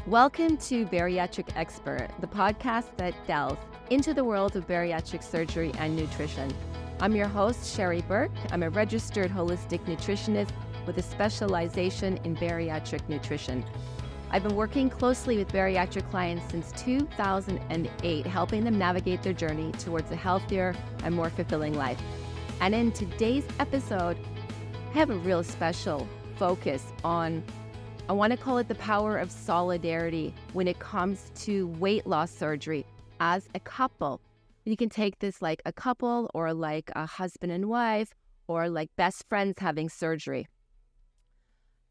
Welcome to Bariatric Expert, the podcast that delves into the world of bariatric surgery and nutrition. I'm your host, Sherry Burke. I'm a registered holistic nutritionist with a specialization in bariatric nutrition. I've been working closely with bariatric clients since 2008, helping them navigate their journey towards a healthier and more fulfilling life. And in today's episode, I have a real special focus on, I want to call it the power of solidarity when it comes to weight loss surgery as a couple. You can take this like a couple or like a husband and wife or like best friends having surgery.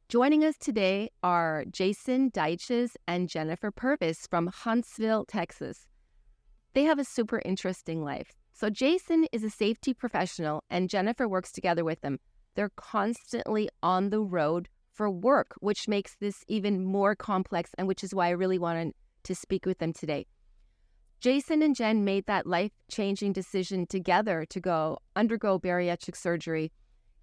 Joining us today are Jason Dyches and Jennifer Pervis from Huntsville, Texas. They have a super interesting life. So Jason is a safety professional and Jennifer works together with them. They're constantly on the road for work, which makes this even more complex and which is why I really wanted to speak with them today. Jason and Jen made that life-changing decision together to go undergo bariatric surgery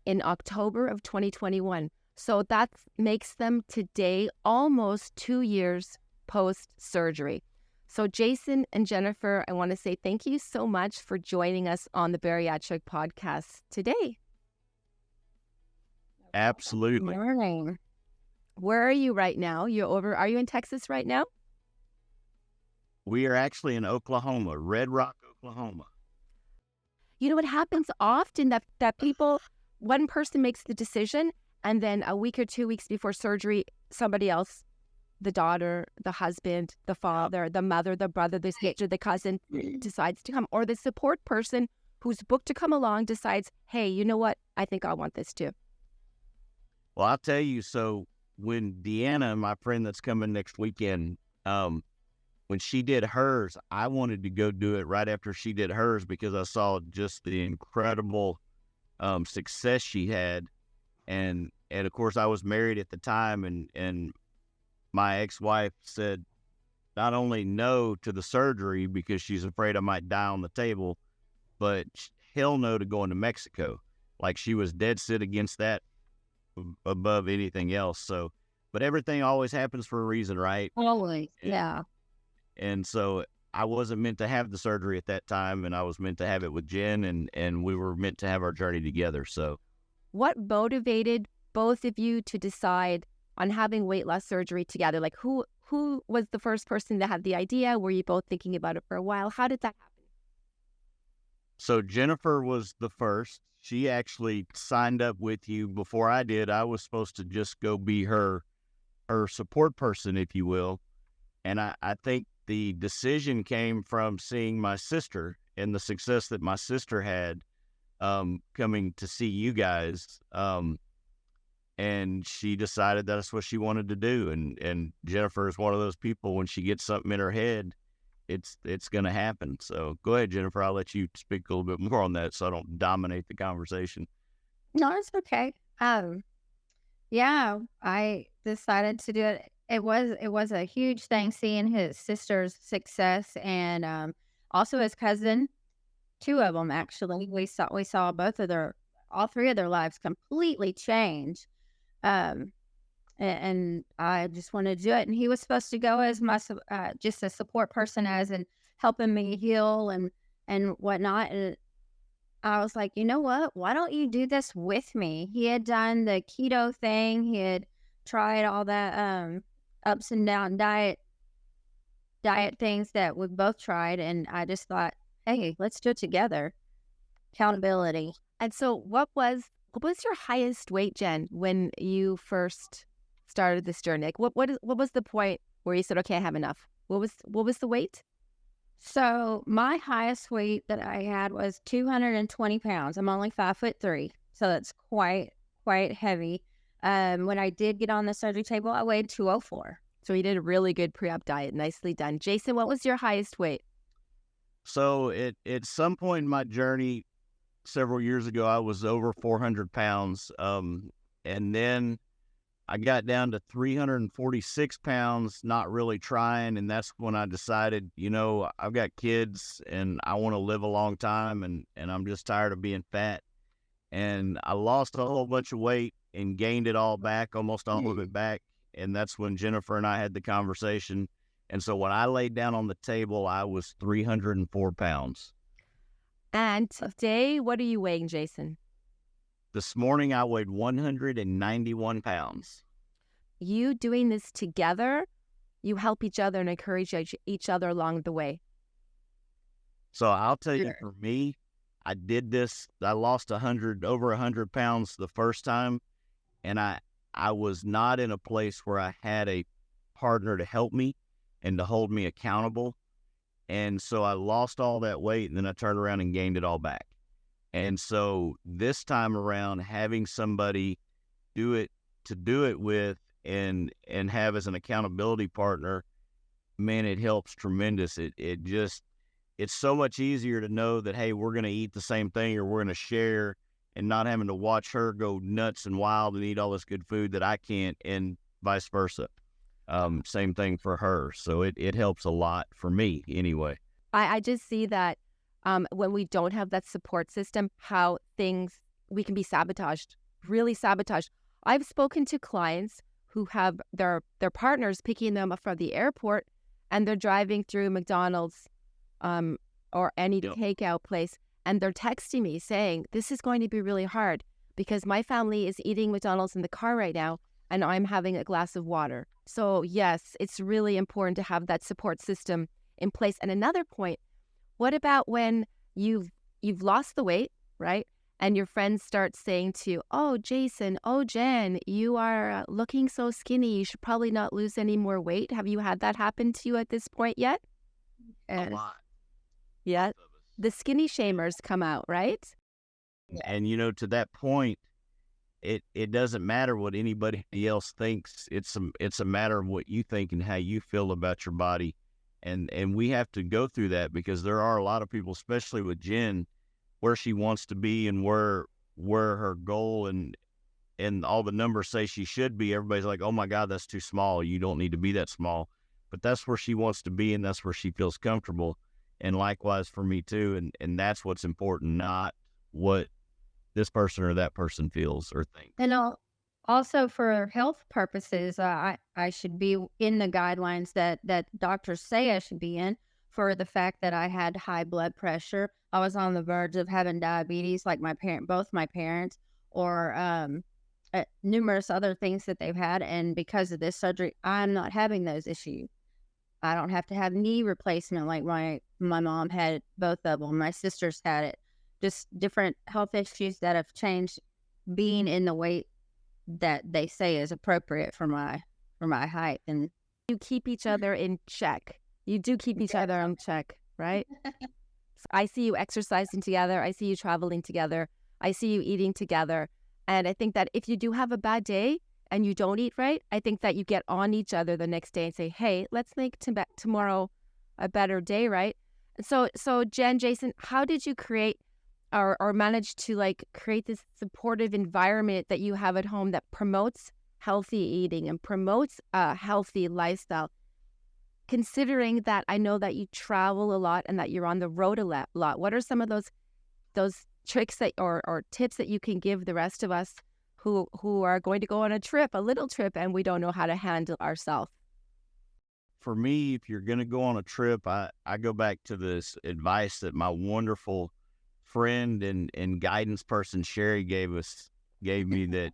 in October of 2021. So that makes them today almost 2 years post-surgery. So Jason and Jennifer, I want to say thank you so much for joining us on the Bariatric Podcast today. Absolutely. Good morning. Where are you right now? Are you in Texas right now? We are actually in Oklahoma, Red Rock, Oklahoma. You know, what happens often that people, one person makes the decision and then a week or 2 weeks before surgery, somebody else, the daughter, the husband, the father, the mother, the brother, the sister, the cousin decides to come, or the support person who's booked to come along decides, hey, you know what? I think I want this too. Well, I'll tell you, so when Deanna, my friend that's coming next weekend, when she did hers, I wanted to go do it right after she did hers because I saw just the incredible success she had. And of course, I was married at the time, and my ex-wife said not only no to the surgery because she's afraid I might die on the table, but hell no to going to Mexico. Like, she was dead set against that above anything else. So, but everything always happens for a reason, right? Always, yeah. And so I wasn't meant to have the surgery at that time, and I was meant to have it with Jen, and we were meant to have our journey together. So what motivated both of you to decide on having weight loss surgery together? Like, who was the first person that had the idea? Were you both thinking about it for a while? How did that happen? So Jennifer was the first. She actually signed up with you before I did. I was supposed to just go be her support person, if you will. And I think the decision came from seeing my sister and the success that my sister had coming to see you guys. And she decided that's what she wanted to do. And Jennifer is one of those people, when she gets something in her head, it's going to happen. So go ahead, Jennifer. I'll let you speak a little bit more on that so I don't dominate the conversation. No, it's okay. Yeah, I decided to do it. It was a huge thing seeing his sister's success and also his cousin, two of them actually. We saw all three of their lives completely change. And I just wanted to do it. And he was supposed to go as my just a support person, as in helping me heal and whatnot. And I was like, you know what? Why don't you do this with me? He had done the keto thing. He had tried all that ups and down diet things that we both tried. And I just thought, hey, let's do it together. Accountability. And so what was your highest weight, Jen, when you first started this journey? Like, what was the point where you said, okay, I have enough? What was the weight? So my highest weight that I had was 220 pounds. I'm only 5'3", so that's quite heavy. When I did get on the surgery table, I weighed 204. So you did a really good pre-op diet. Nicely done. Jason, what was your highest weight? So at some point in my journey several years ago, I was over 400 pounds. And then I got down to 346 pounds, not really trying. And that's when I decided, I've got kids and I want to live a long time, and I'm just tired of being fat. And I lost a whole bunch of weight and gained it all back, almost all of it back and that's when Jennifer and I had the conversation. And so when I laid down on the table, I was 304 pounds. And today, what are you weighing, Jason? This morning, I weighed 191 pounds. You doing this together, you help each other and encourage each other along the way. So I'll tell you, for me, I did this. I lost over 100 pounds the first time, and I was not in a place where I had a partner to help me and to hold me accountable. And so I lost all that weight, and then I turned around and gained it all back. And so this time around, having somebody do it with and have as an accountability partner, man, it helps tremendous. It's so much easier to know that, hey, we're going to eat the same thing, or we're going to share, and not having to watch her go nuts and wild and eat all this good food that I can't, and vice versa. Same thing for her. So it helps a lot for me anyway. I just see that when we don't have that support system, how we can be sabotaged, really sabotaged. I've spoken to clients who have their partners picking them up from the airport, and they're driving through McDonald's or any takeout place, and they're texting me saying, this is going to be really hard because my family is eating McDonald's in the car right now, and I'm having a glass of water. So yes, it's really important to have that support system in place. And another point, what about when you've lost the weight, right? And your friends start saying to you, oh, Jason, oh, Jen, you are looking so skinny. You should probably not lose any more weight. Have you had that happen to you at this point yet? A lot. Yeah. The skinny shamers come out, right? And, to that point, it doesn't matter what anybody else thinks. It's a matter of what you think and how you feel about your body. And we have to go through that, because there are a lot of people, especially with Jen, where she wants to be and where her goal and all the numbers say she should be. Everybody's like, oh my God, that's too small. You don't need to be that small. But that's where she wants to be, and that's where she feels comfortable. And likewise for me too. And that's what's important, not what this person or that person feels or thinks. And also for health purposes, I should be in the guidelines that doctors say I should be in, for the fact that I had high blood pressure. I was on the verge of having diabetes, like both my parents, or numerous other things that they've had. And because of this surgery, I'm not having those issues. I don't have to have knee replacement like my mom had, both of them. My sisters had it. Just different health issues that have changed, being in the weight that they say is appropriate for my height. And you keep each other in check. You do keep each other in check, right? I see you exercising together. I see you traveling together. I see you eating together. And I think that if you do have a bad day and you don't eat right, I think that you get on each other the next day and say, hey, let's make tomorrow a better day, right? And so Jen, Jason, how did you create or manage to create this supportive environment that you have at home that promotes healthy eating and promotes a healthy lifestyle? Considering that I know that you travel a lot and that you're on the road a lot, what are some of those tricks that or tips that you can give the rest of us who are going to go on a little trip, and we don't know how to handle ourselves? For me, if you're going to go on a trip, I go back to this advice that my wonderful friend and guidance person Sherry gave me, that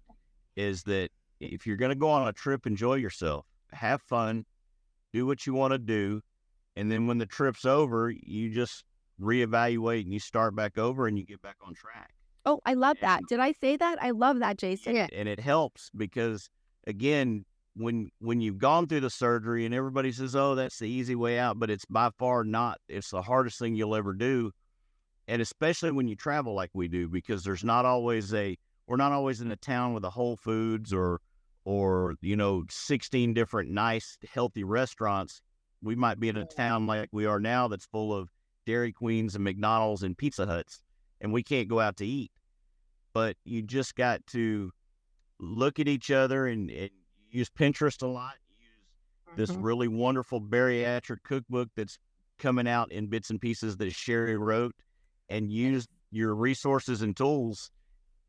is that if you're going to go on a trip, enjoy yourself, have fun, do what you want to do, and then when the trip's over, you just reevaluate and you start back over and you get back on track. Oh, I love that. Did I say that? I love that, Jason. Yeah. And it helps because, again, when you've gone through the surgery and everybody says, oh, that's the easy way out, but it's by far not. It's the hardest thing you'll ever do. And especially when you travel like we do, because we're not always in a town with a Whole Foods or 16 different nice, healthy restaurants. We might be in a town like we are now that's full of Dairy Queens and McDonald's and Pizza Huts, and we can't go out to eat. But you just got to look at each other and use Pinterest a lot. Use this really wonderful bariatric cookbook that's coming out in bits and pieces that Sherry wrote, and use your resources and tools,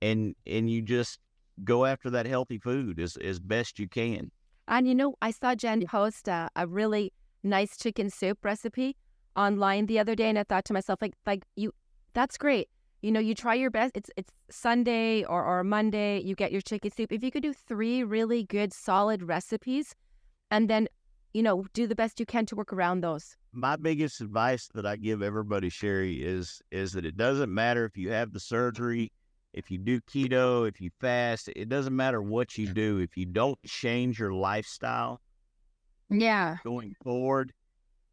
and you just go after that healthy food as best you can. And I saw Jen post a really nice chicken soup recipe online the other day, and I thought to myself, that's great. You try your best. It's Sunday or Monday, you get your chicken soup. If you could do 3 really good, solid recipes, and then, do the best you can to work around those. My biggest advice that I give everybody, Sherry, is that it doesn't matter if you have the surgery, if you do keto, if you fast, it doesn't matter what you do. If you don't change your lifestyle going forward,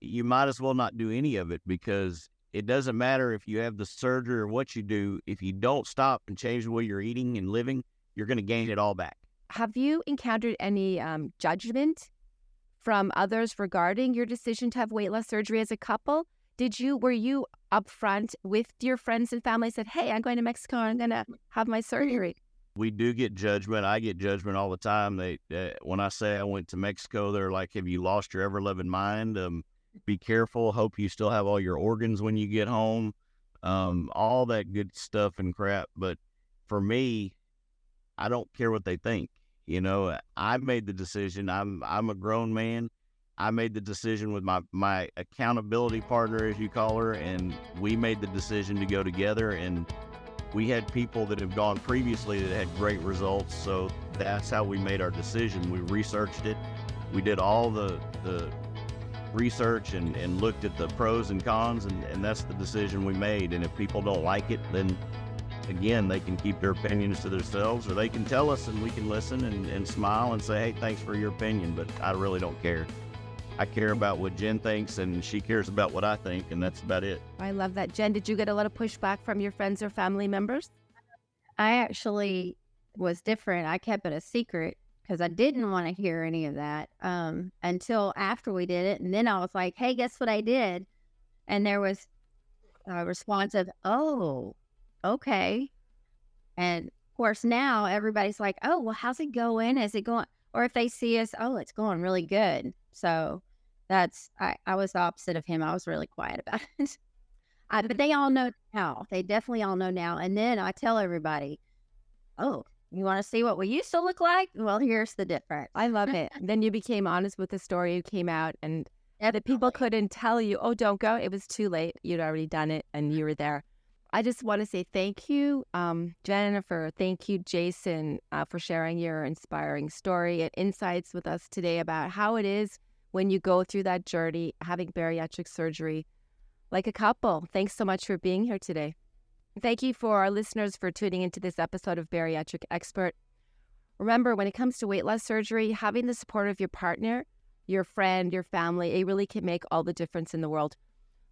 you might as well not do any of it, because it doesn't matter if you have the surgery or what you do. If you don't stop and change the way you're eating and living, you're going to gain it all back. Have you encountered any judgment from others regarding your decision to have weight loss surgery as a couple? Were you upfront with your friends and family, said, hey, I'm going to Mexico, I'm going to have my surgery? We do get judgment. I get judgment all the time. When I say I went to Mexico, they're like, have you lost your ever-loving mind? Be careful. Hope you still have all your organs when you get home. All that good stuff and crap. But for me, I don't care what they think. I made the decision. I'm a grown man. I made the decision with my accountability partner, as you call her, and we made the decision to go together. And we had people that have gone previously that had great results. So that's how we made our decision. We researched it. We did all the research and looked at the pros and cons, and that's the decision we made. And if people don't like it, then again, they can keep their opinions to themselves, or they can tell us and we can listen and smile and say, hey, thanks for your opinion, but I really don't care. I care about what Jen thinks, and she cares about what I think, and that's about it. I love that. Jen, did you get a lot of pushback from your friends or family members? I actually was different. I kept it a secret because I didn't want to hear any of that until after we did it. And then I was like, hey, guess what I did? And there was a response of, oh, okay. And of course, now everybody's like, oh, well, how's it going? Is it going? Or if they see us, oh, it's going really good. So I was the opposite of him. I was really quiet about it. But they all know now. They definitely all know now. And then I tell everybody, oh, you want to see what we used to look like? Well, here's the difference. I love it. Then you became honest with the story. You came out, and the people couldn't tell you, oh, don't go. It was too late. You'd already done it, and you were there. I just want to say thank you, Jennifer. Thank you, Jason, for sharing your inspiring story and insights with us today about how it is when you go through that journey, having bariatric surgery like a couple. Thanks so much for being here today. Thank you for our listeners for tuning into this episode of Bariatric Expert. Remember, when it comes to weight loss surgery, having the support of your partner, your friend, your family, it really can make all the difference in the world.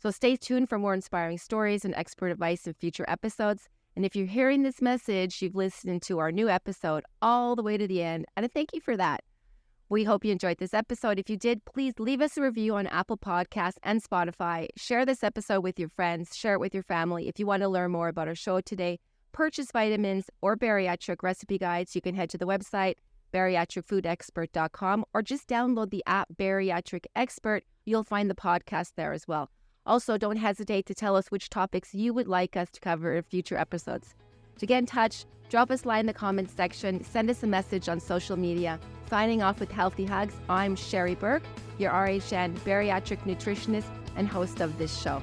So stay tuned for more inspiring stories and expert advice in future episodes. And if you're hearing this message, you've listened to our new episode all the way to the end. And I thank you for that. We hope you enjoyed this episode. If you did, please leave us a review on Apple Podcasts and Spotify. Share this episode with your friends. Share it with your family. If you want to learn more about our show today, purchase vitamins or bariatric recipe guides, you can head to the website, bariatricfoodexpert.com, or just download the app Bariatric Expert. You'll find the podcast there as well. Also, don't hesitate to tell us which topics you would like us to cover in future episodes. To get in touch, drop us a line in the comments section, send us a message on social media. Signing off with healthy hugs, I'm Sherry Burke, your RHN bariatric nutritionist and host of this show.